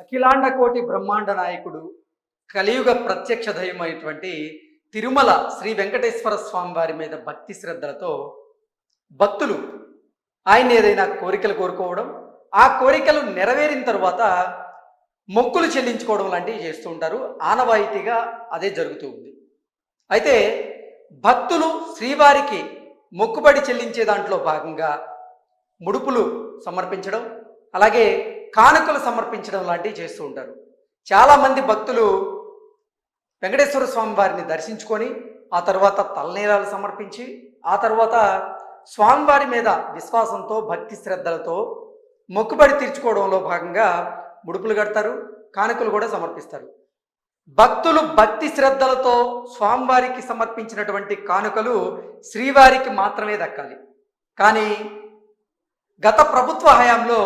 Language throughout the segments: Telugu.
అఖిలాండ కోటి బ్రహ్మాండ నాయకుడు కలియుగ ప్రత్యక్ష దైవమైనటువంటి తిరుమల శ్రీ వెంకటేశ్వర స్వామి వారి మీద భక్తి శ్రద్ధలతో భక్తులు ఆయన ఏదైనా కోరికలు కోరుకోవడం, ఆ కోరికలు నెరవేరిన తరువాత మొక్కులు చెల్లించుకోవడం లాంటివి చేస్తూ ఉంటారు. ఆనవాయితీగా అదే జరుగుతూ ఉంది. అయితే భక్తులు శ్రీవారికి మొక్కుబడి చెల్లించే దాంట్లో భాగంగా ముడుపులు సమర్పించడం, అలాగే కానుకలు సమర్పించడం లాంటివి చేస్తూ ఉంటారు. చాలామంది భక్తులు వెంకటేశ్వర స్వామి వారిని దర్శించుకొని ఆ తర్వాత తలనీలాలు సమర్పించి ఆ తర్వాత స్వామివారి మీద విశ్వాసంతో భక్తి శ్రద్ధలతో మొక్కుబడి తీర్చుకోవడంలో భాగంగా ముడుపులు కడతారు, కానుకలు కూడా సమర్పిస్తారు. భక్తులు భక్తి శ్రద్ధలతో స్వామివారికి సమర్పించినటువంటి కానుకలు శ్రీవారికి మాత్రమే దక్కాలి. కానీ గత ప్రభుత్వ హయాంలో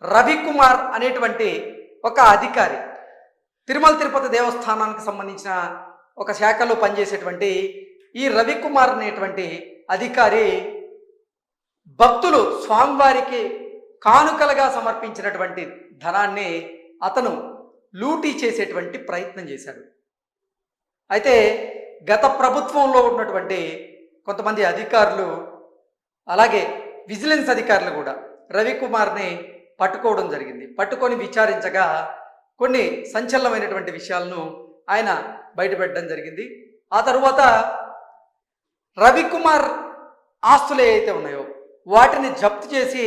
రవికుమార్ అనేటువంటి ఒక అధికారి, తిరుమల తిరుపతి దేవస్థానానికి సంబంధించిన ఒక శాఖలో పనిచేసేటువంటి ఈ రవికుమార్ అనేటువంటి అధికారి భక్తులు స్వామివారికి కానుకలుగా సమర్పించినటువంటి ధనాన్ని అతను లూటీ చేసేటువంటి ప్రయత్నం చేశాడు. అయితే గత ప్రభుత్వంలో ఉన్నటువంటి కొంతమంది అధికారులు, అలాగే విజిలెన్స్ అధికారులు కూడా రవికుమార్ని పట్టుకోవడం జరిగింది. పట్టుకొని విచారించగా కొన్ని సంచలనమైనటువంటి విషయాలను ఆయన బయటపెట్టడం జరిగింది. ఆ తరువాత రవికుమార్ ఆస్తులు ఏవైతే ఉన్నాయో వాటిని జప్తు చేసి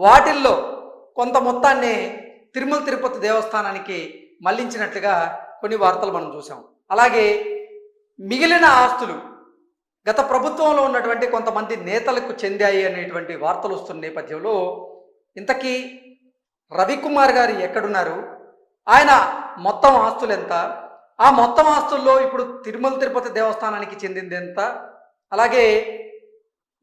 వాటిల్లో కొంత మొత్తాన్ని తిరుమల తిరుపతి దేవస్థానానికి మళ్లించినట్లుగా కొన్ని వార్తలు మనం చూసాం. అలాగే మిగిలిన ఆస్తులు గత ప్రభుత్వంలో ఉన్నటువంటి కొంతమంది నేతలకు చెందాయి అనేటువంటి వార్తలు వస్తున్న నేపథ్యంలో ఇంతకీ రవికుమార్ గారు ఎక్కడున్నారు, ఆయన మొత్తం ఆస్తులు ఎంత, ఆ మొత్తం ఆస్తుల్లో ఇప్పుడు తిరుమల తిరుపతి దేవస్థానానికి చెందింది ఎంత, అలాగే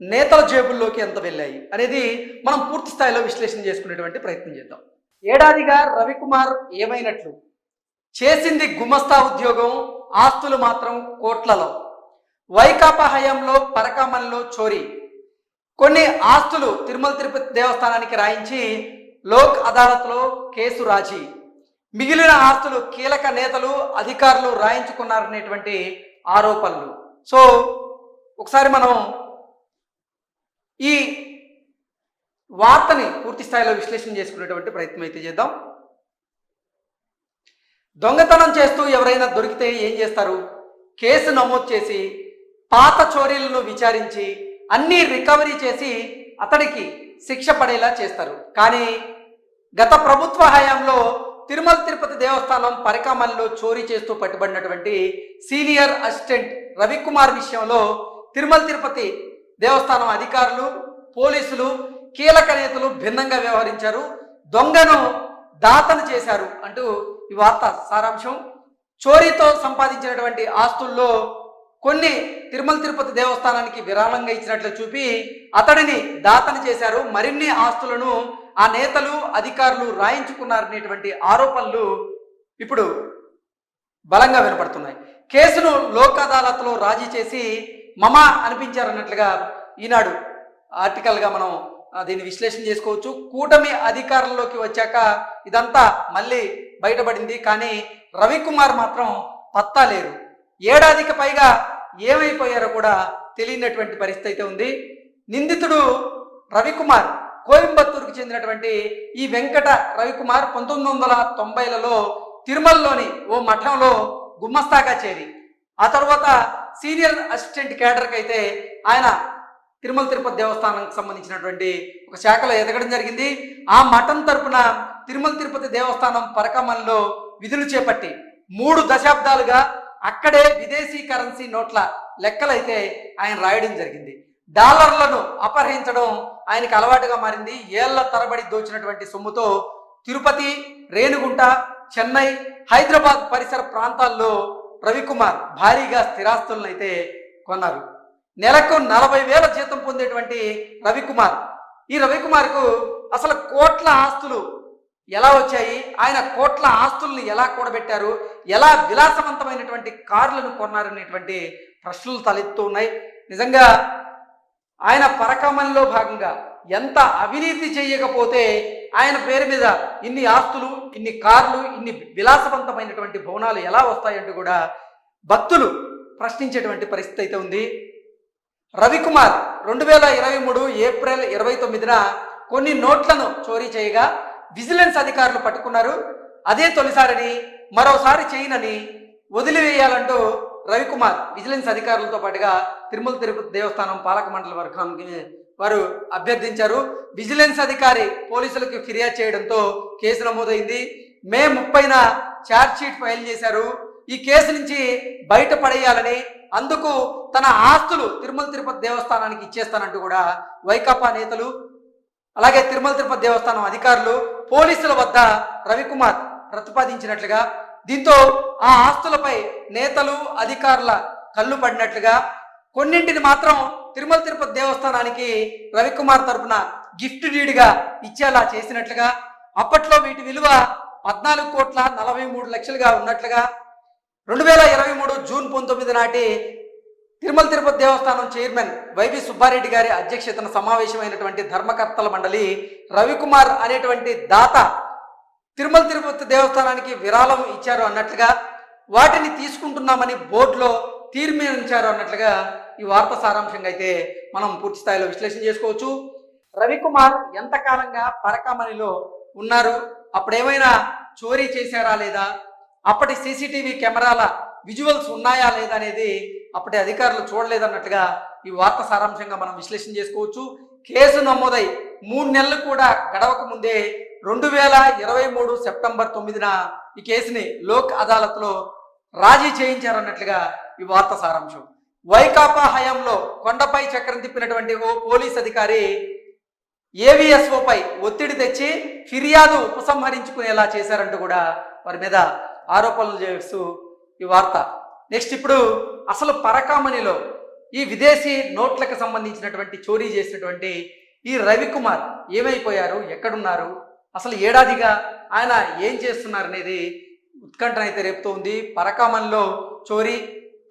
నేతల జేబుల్లోకి ఎంత వెళ్ళాయి అనేది మనం పూర్తి స్థాయిలో విశ్లేషణ చేసుకునేటువంటి ప్రయత్నం చేద్దాం. ఏడాదిగా రవికుమార్ ఏమైనట్లు, చేసింది గుమస్తా ఉద్యోగం, ఆస్తులు మాత్రం కోట్లలో. వైకాపా హయాంలో పరకామణిలో చోరీ, కొన్ని ఆస్తులు తిరుమల తిరుపతి దేవస్థానానికి రాయించి లోక్ అదాలత్లో కేసు రాజీ, మిగిలిన ఆస్తులు కీలక నేతలు అధికారులు రాయించుకున్నారనేటువంటి ఆరోపణలు. సో ఒకసారి మనం ఈ వార్తని పూర్తి స్థాయిలో విశ్లేషణ చేసుకునేటువంటి ప్రయత్నం అయితే చేద్దాం. దొంగతనం చేస్తూ ఎవరైనా దొరికితే ఏం చేస్తారు? కేసు నమోదు చేసి పాత చోరీలను విచారించి అన్నీ రికవరీ చేసి అతడికి శిక్ష పడేలా చేస్తారు. కానీ గత ప్రభుత్వ హయాంలో తిరుమల తిరుపతి దేవస్థానం పరకామణిలో చోరీ చేస్తూ పట్టుబడినటువంటి సీనియర్ అసిస్టెంట్ రవికుమార్ విషయంలో తిరుమల తిరుపతి దేవస్థానం అధికారులు, పోలీసులు, కీలక నేతలు భిన్నంగా వ్యవహరించారు, దొంగను దాతను చేశారు అంటూ ఈ వార్త సారాంశం. చోరీతో సంపాదించినటువంటి ఆస్తుల్లో కొన్ని తిరుమల తిరుపతి దేవస్థానానికి విరాళంగా ఇచ్చినట్లు చూపి అతడిని దాతను చేశారు, మరిన్ని ఆస్తులను ఆ నేతలు అధికారులు రాయించుకున్నారనేటువంటి ఆరోపణలు ఇప్పుడు బలంగా వినపడుతున్నాయి. కేసును లోక్ అదాలత్లో రాజీ చేసి మమ అనిపించారన్నట్లుగా ఈనాడు ఆర్టికల్గా మనం దీన్ని విశ్లేషణ చేసుకోవచ్చు. కూటమి అధికారంలోకి వచ్చాక ఇదంతా మళ్ళీ బయటపడింది. కానీ రవికుమార్ మాత్రం పత్తా లేరు. ఏడాదికి పైగా ఏమైపోయారో కూడా తెలియనటువంటి పరిస్థితి అయితే ఉంది. నిందితుడు రవికుమార్ కోయంబత్తూరుకు చెందినటువంటి ఈ వెంకట రవికుమార్ 1990లలో తిరుమలలోని ఓ మఠంలో గుమ్మస్తాగా చేరి ఆ తర్వాత సీనియర్ అసిస్టెంట్ కేడర్కి అయితే ఆయన తిరుమల తిరుపతి దేవస్థానానికి సంబంధించినటువంటి ఒక శాఖలో ఎదగడం జరిగింది. ఆ మఠం తరపున తిరుమల తిరుపతి దేవస్థానం పరకామణిలో విధులు చేపట్టి 3 దశాబ్దాలుగా అక్కడే విదేశీ కరెన్సీ నోట్ల లెక్కలైతే ఆయన రాయడం జరిగింది. డాలర్లను అపహరించడం ఆయనకు అలవాటుగా మారింది. ఏళ్ల తరబడి దోచినటువంటి సొమ్ముతో తిరుపతి, రేణిగుంట, చెన్నై, హైదరాబాద్ పరిసర ప్రాంతాల్లో రవికుమార్ భారీగా స్థిరాస్తులను అయితే కొన్నారు. నెలకు 40,000 జీతం పొందేటువంటి రవికుమార్, ఈ రవికుమార్కు అసలు కోట్ల ఆస్తులు ఎలా వచ్చాయి, ఆయన కోట్ల ఆస్తుల్ని ఎలా కూడబెట్టారు, ఎలా విలాసవంతమైనటువంటి కార్లను కొన్నారనేటువంటి ప్రశ్నలు తలెత్తూ ఉన్నాయి. నిజంగా ఆయన పరకామణిలో భాగంగా ఎంత అవినీతి చేయకపోతే ఆయన పేరు మీద ఇన్ని ఆస్తులు, ఇన్ని కార్లు, ఇన్ని విలాసవంతమైనటువంటి భవనాలు ఎలా వస్తాయంటూ కూడా భక్తులు ప్రశ్నించేటువంటి పరిస్థితి అయితే ఉంది. రవికుమార్ 2023 ఏప్రిల్ 29న కొన్ని నోట్లను చోరీ చేయగా విజిలెన్స్ అధికారులు పట్టుకున్నారు. అదే తొలిసారని, మరోసారి చేయనని వదిలివేయాలంటూ రవికుమార్ విజిలెన్స్ అధికారులతో పాటుగా తిరుమల తిరుపతి దేవస్థానం పాలక మండలి వర్గానికి వారు అభ్యర్థించారు. విజిలెన్స్ అధికారి పోలీసులకు ఫిర్యాదు చేయడంతో కేసు నమోదైంది. మే 30న ఛార్జ్షీట్ ఫైల్ చేశారు. ఈ కేసు నుంచి బయటపడేయాలని, అందుకు తన ఆస్తులు తిరుమల తిరుపతి దేవస్థానానికి ఇచ్చేస్తానంటూ కూడా వైకాపా నేతలు, అలాగే తిరుమల తిరుపతి దేవస్థానం అధికారులు పోలీసుల వద్ద రవికుమార్ ప్రతిపాదించినట్లుగా, దీంతో ఆ ఆస్తులపై నేతలు అధికారుల కళ్ళు పడినట్లుగా, కొన్నింటిని మాత్రం తిరుమల తిరుపతి దేవస్థానానికి రవికుమార్ తరపున గిఫ్ట్ డీడ్గా ఇచ్చేలా చేసినట్లుగా, అప్పట్లో వీటి విలువ 14,43,00,000గా ఉన్నట్లుగా, 2023 జూన్ 19 నాటి తిరుమల తిరుపతి దేవస్థానం చైర్మన్ వైవి సుబ్బారెడ్డి గారి అధ్యక్షతన సమావేశమైనటువంటి ధర్మకర్తల మండలి రవికుమార్ అనేటువంటి దాత తిరుమల తిరుపతి దేవస్థానానికి విరాళం ఇచ్చారు అన్నట్లుగా, వాటిని తీసుకుంటున్నామని బోర్డులో తీర్మానించారు అన్నట్లుగా ఈ వార్త సారాంశంగా అయితే మనం పూర్తి స్థాయిలో విశ్లేషణ చేసుకోవచ్చు. రవికుమార్ ఎంతకాలంగా పరకామణిలో ఉన్నారు, అప్పుడేమైనా చోరీ చేశారా లేదా, అప్పటి సీసీటీవీ కెమెరాల విజువల్స్ ఉన్నాయా లేదా అనేది అప్పటి అధికారులు చూడలేదన్నట్లుగా ఈ వార్త సారాంశంగా మనం విశ్లేషణ చేసుకోవచ్చు. కేసు నమోదై 3 నెలలు కూడా గడవక ముందే 2023 సెప్టెంబర్ 9న ఈ కేసుని లోక్ అదాలత్లో రాజీ చేయించారన్నట్లుగా ఈ వార్త సారాంశం. వైకాపా హయాంలో కొండపై చక్రం తిప్పినటువంటి ఓ పోలీస్ అధికారి ఏవిఎస్ఓపై ఒత్తిడి తెచ్చి ఫిర్యాదు ఉపసంహరించుకునేలా చేశారంటూ కూడా వారి మీద ఆరోపణలు చేస్తూ ఈ వార్త. నెక్స్ట్ ఇప్పుడు అసలు పరకామణిలో ఈ విదేశీ నోట్లకు సంబంధించినటువంటి చోరీ చేసినటువంటి ఈ రవికుమార్ ఏమైపోయారు, ఎక్కడున్నారు, అసలు ఏడాదిగా ఆయన ఏం చేస్తున్నారు అనేది ఉత్కంఠనైతే రేపుతూ ఉంది. పరకామణిలో చోరీ,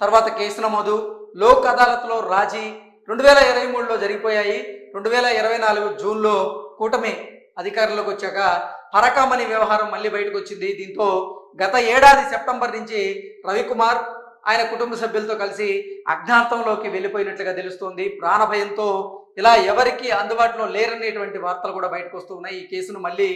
తర్వాత కేసు నమోదు, లోక్ అదాలత్లో రాజీ 2023లో జరిగిపోయాయి. 2024 జూన్లో కూటమి అధికారంలోకి వచ్చాక పరకామణి వ్యవహారం మళ్ళీ బయటకు వచ్చింది. దీంతో గత ఏడాది సెప్టెంబర్ నుంచి రవికుమార్ ఆయన కుటుంబ సభ్యులతో కలిసి అజ్ఞాతంలోకి వెళ్ళిపోయినట్లుగా తెలుస్తోంది. ప్రాణభయంతో ఇలా ఎవరికి అందుబాటులో లేరనేటువంటి వార్తలు కూడా బయటకు వస్తూ ఉన్నాయి. ఈ కేసును మళ్ళీ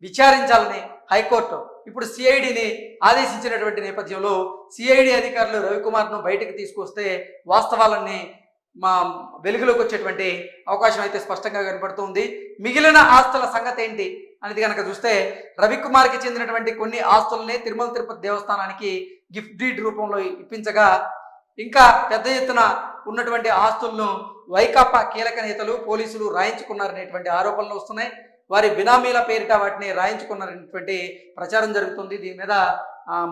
విచారించాలని హైకోర్టు ఇప్పుడు సిఐడిని ఆదేశించినటువంటి నేపథ్యంలో సిఐడి అధికారులు రవికుమార్ను బయటకు తీసుకొస్తే వాస్తవాలన్నీ వెలుగులోకి వచ్చేటువంటి అవకాశం అయితే స్పష్టంగా కనపడుతుంది. మిగిలిన ఆస్తుల సంగతి ఏంటి అనేది కనుక చూస్తే రవికుమార్కి చెందినటువంటి కొన్ని ఆస్తులనే తిరుమల తిరుపతి దేవస్థానానికి గిఫ్ట్ డీడ్ రూపంలో ఇప్పించగా, ఇంకా పెద్ద ఎత్తున ఉన్నటువంటి ఆస్తులను వైకాపా కీలక నేతలు పోలీసులు రాయించుకున్నారనేటువంటి ఆరోపణలు వస్తున్నాయి. వారి బినామీల పేరిట వాటిని రాయించుకున్నారనేటువంటి ప్రచారం జరుగుతుంది. దీని మీద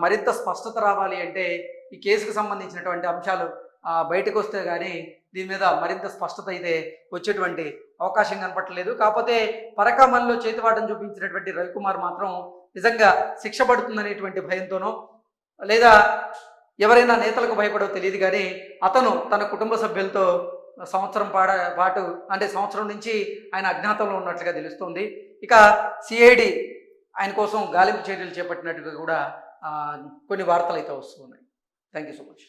మరింత స్పష్టత రావాలి అంటే ఈ కేసుకు సంబంధించినటువంటి అంశాలు బయటకు వస్తే కానీ దీని మీద మరింత స్పష్టత అయితే వచ్చేటువంటి అవకాశం కనపట్టలేదు. కాకపోతే పరకామణిలో చేతివాటం చూపించినటువంటి రవికుమార్ మాత్రం నిజంగా శిక్ష పడుతుందనేటువంటి భయంతోనో లేదా ఎవరైనా నేతలకు భయపడో తెలియదు, కానీ అతను తన కుటుంబ సభ్యులతో సంవత్సరం అంటే సంవత్సరం నుంచి ఆయన అజ్ఞాతంలో ఉన్నట్లుగా తెలుస్తుంది. ఇక సిఐడి ఆయన కోసం గాలింపు చర్యలు చేపట్టినట్టుగా కూడా కొన్ని వార్తలు అయితే వస్తున్నాయి. Thank you so much.